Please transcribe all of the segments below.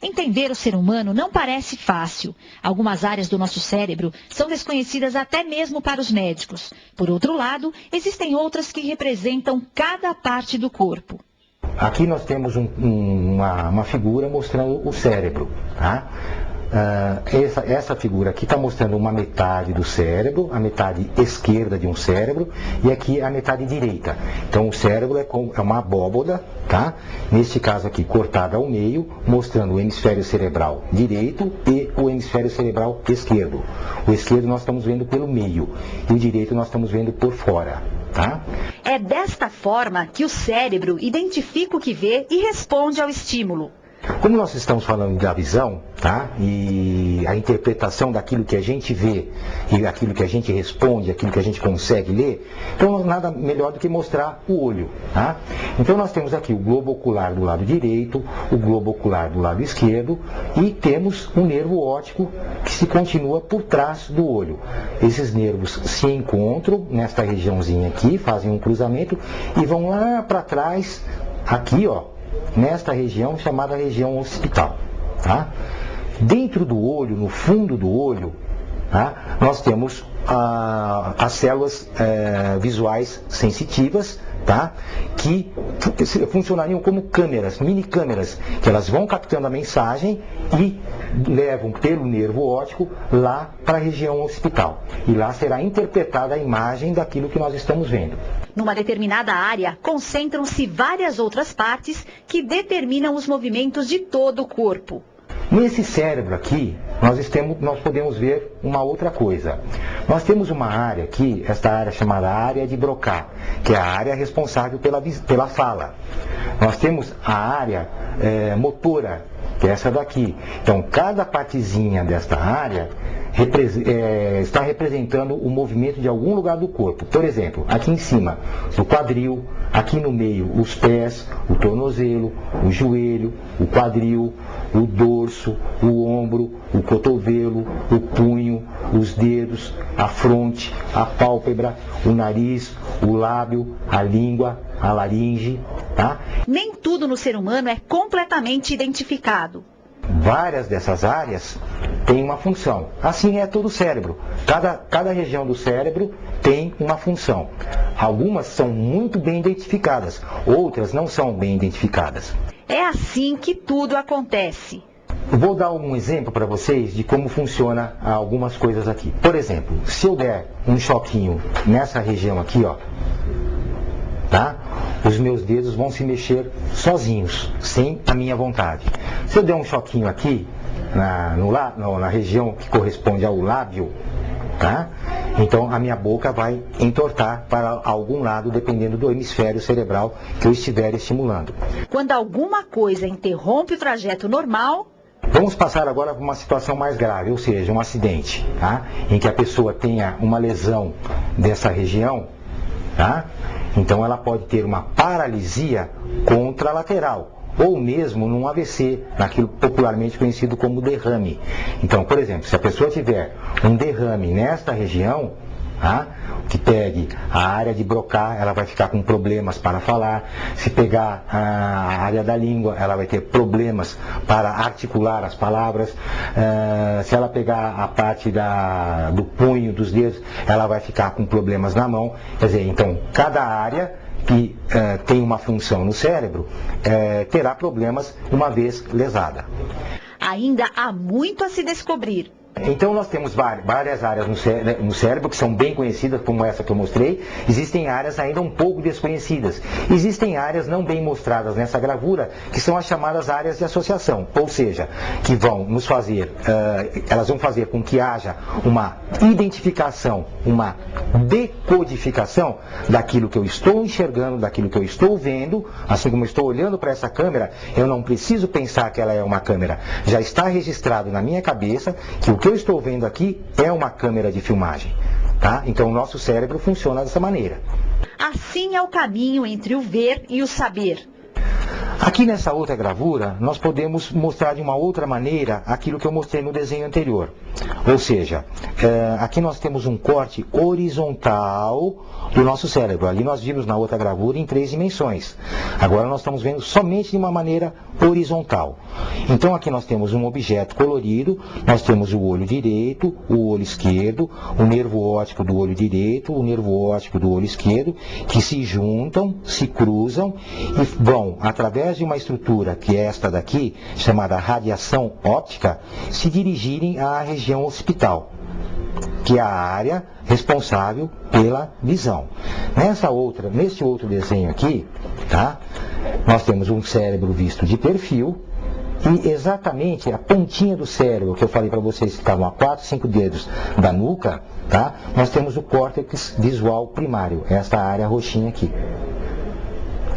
Entender o ser humano não parece fácil. Algumas áreas do nosso cérebro são desconhecidas até mesmo para os médicos. Por outro lado, existem outras que representam cada parte do corpo. Aqui nós temos uma figura mostrando o cérebro, tá? Essa figura aqui está mostrando uma metade do cérebro, a metade esquerda de um cérebro, e aqui a metade direita. Então o cérebro é uma abóboda, tá? Neste caso aqui cortada ao meio, mostrando o hemisfério cerebral direito e o hemisfério cerebral esquerdo. O esquerdo nós estamos vendo pelo meio e o direito nós estamos vendo por fora. Tá? É desta forma que o cérebro identifica o que vê e responde ao estímulo. Como nós estamos falando da visão, tá? E a interpretação daquilo que a gente vê e aquilo que a gente responde, aquilo que a gente consegue ler, então nada melhor do que mostrar o olho, tá? Então nós temos aqui o globo ocular do lado direito, o globo ocular do lado esquerdo e temos um nervo óptico que se continua por trás do olho. Esses nervos se encontram nesta regiãozinha aqui, fazem um cruzamento e vão lá para trás, aqui ó, nesta região chamada região occipital. Tá? Dentro do olho, no fundo do olho, tá? Nós temos as células visuais sensitivas, tá? Que funcionariam como câmeras, mini câmeras, que elas vão captando a mensagem e levam pelo nervo óptico lá para a região occipital. E lá será interpretada a imagem daquilo que nós estamos vendo. Numa determinada área, concentram-se várias outras partes que determinam os movimentos de todo o corpo. Nesse cérebro aqui, nós podemos ver uma outra coisa. Nós temos uma área aqui, esta área chamada área de Broca, que é a área responsável pela fala. Nós temos a área motora, que é essa daqui. Então, cada partezinha desta área está representando o movimento de algum lugar do corpo. Por exemplo, aqui em cima, o quadril, aqui no meio, os pés, o tornozelo, o joelho, o quadril, o dorso, o ombro, o cotovelo, o punho, os dedos, a fronte, a pálpebra, o nariz, o lábio, a língua, a laringe, tá? Nem tudo no ser humano é completamente identificado. Várias dessas áreas têm uma função. Assim é todo o cérebro. Cada região do cérebro tem uma função. Algumas são muito bem identificadas, outras não são bem identificadas. É assim que tudo acontece. Eu vou dar um exemplo para vocês de como funciona algumas coisas aqui. Por exemplo, se eu der um choquinho nessa região aqui, ó, tá? Os meus dedos vão se mexer sozinhos, sem a minha vontade. Se eu der um choquinho aqui, na região que corresponde ao lábio, tá? Então a minha boca vai entortar para algum lado, dependendo do hemisfério cerebral que eu estiver estimulando. Quando alguma coisa interrompe o trajeto normal... Vamos passar agora para uma situação mais grave, ou seja, um acidente, tá? Em que a pessoa tenha uma lesão dessa região, tá? Então ela pode ter uma paralisia contralateral, ou mesmo num AVC, naquilo popularmente conhecido como derrame. Então, por exemplo, se a pessoa tiver um derrame nesta região, tá? Que pegue a área de Broca, ela vai ficar com problemas para falar. Se pegar a área da língua, ela vai ter problemas para articular as palavras. Se ela pegar a parte do punho, dos dedos, ela vai ficar com problemas na mão. Quer dizer, então, cada área que tem uma função no cérebro terá problemas uma vez lesada. Ainda há muito a se descobrir. Então nós temos várias áreas no cérebro que são bem conhecidas, como essa que eu mostrei. Existem áreas ainda um pouco desconhecidas. Existem áreas não bem mostradas nessa gravura, que são as chamadas áreas de associação, ou seja, que vão nos fazer, elas vão fazer com que haja uma identificação, uma decodificação daquilo que eu estou enxergando, daquilo que eu estou vendo. Assim como eu estou olhando para essa câmera, eu não preciso pensar que ela é uma câmera. Já está registrado na minha cabeça que o que eu estou vendo aqui é uma câmera de filmagem, tá? Então o nosso cérebro funciona dessa maneira. Assim é o caminho entre o ver e o saber. Aqui nessa outra gravura, nós podemos mostrar de uma outra maneira aquilo que eu mostrei no desenho anterior. Ou seja, aqui nós temos um corte horizontal do nosso cérebro. Ali nós vimos na outra gravura em 3 dimensões. Agora nós estamos vendo somente de uma maneira horizontal. Então aqui nós temos um objeto colorido, nós temos o olho direito, o olho esquerdo, o nervo óptico do olho direito, o nervo óptico do olho esquerdo, que se juntam, se cruzam e vão, através de uma estrutura que é esta daqui, chamada radiação óptica, se dirigirem à região occipital, que é a área responsável pela visão. Neste outro desenho aqui, tá? Nós temos um cérebro visto de perfil e exatamente a pontinha do cérebro, que eu falei para vocês que estavam a 4, 5 dedos da nuca, tá? Nós temos o córtex visual primário, esta área roxinha aqui.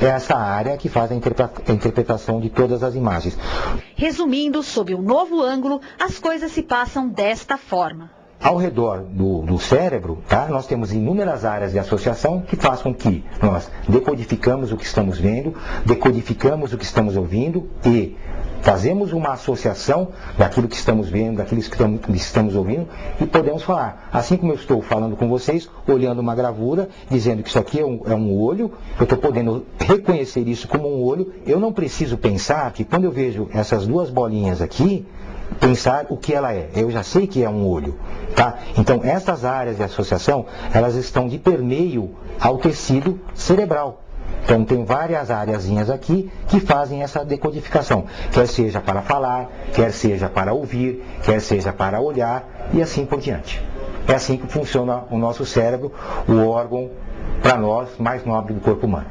É essa área que faz a interpretação de todas as imagens. Resumindo, sob um novo ângulo, as coisas se passam desta forma. Ao redor do cérebro, tá, nós temos inúmeras áreas de associação que faz com que nós decodificamos o que estamos vendo, decodificamos o que estamos ouvindo e fazemos uma associação daquilo que estamos vendo, daquilo que estamos ouvindo e podemos falar. Assim como eu estou falando com vocês, olhando uma gravura, dizendo que isso aqui é um olho, eu estou podendo reconhecer isso como um olho, eu não preciso pensar que quando eu vejo essas duas bolinhas aqui, pensar o que ela é. Eu já sei que é um olho, tá? Então, essas áreas de associação, elas estão de permeio ao tecido cerebral. Então, tem várias áreazinhas aqui que fazem essa decodificação, quer seja para falar, quer seja para ouvir, quer seja para olhar e assim por diante. É assim que funciona o nosso cérebro, o órgão, para nós, mais nobre do corpo humano.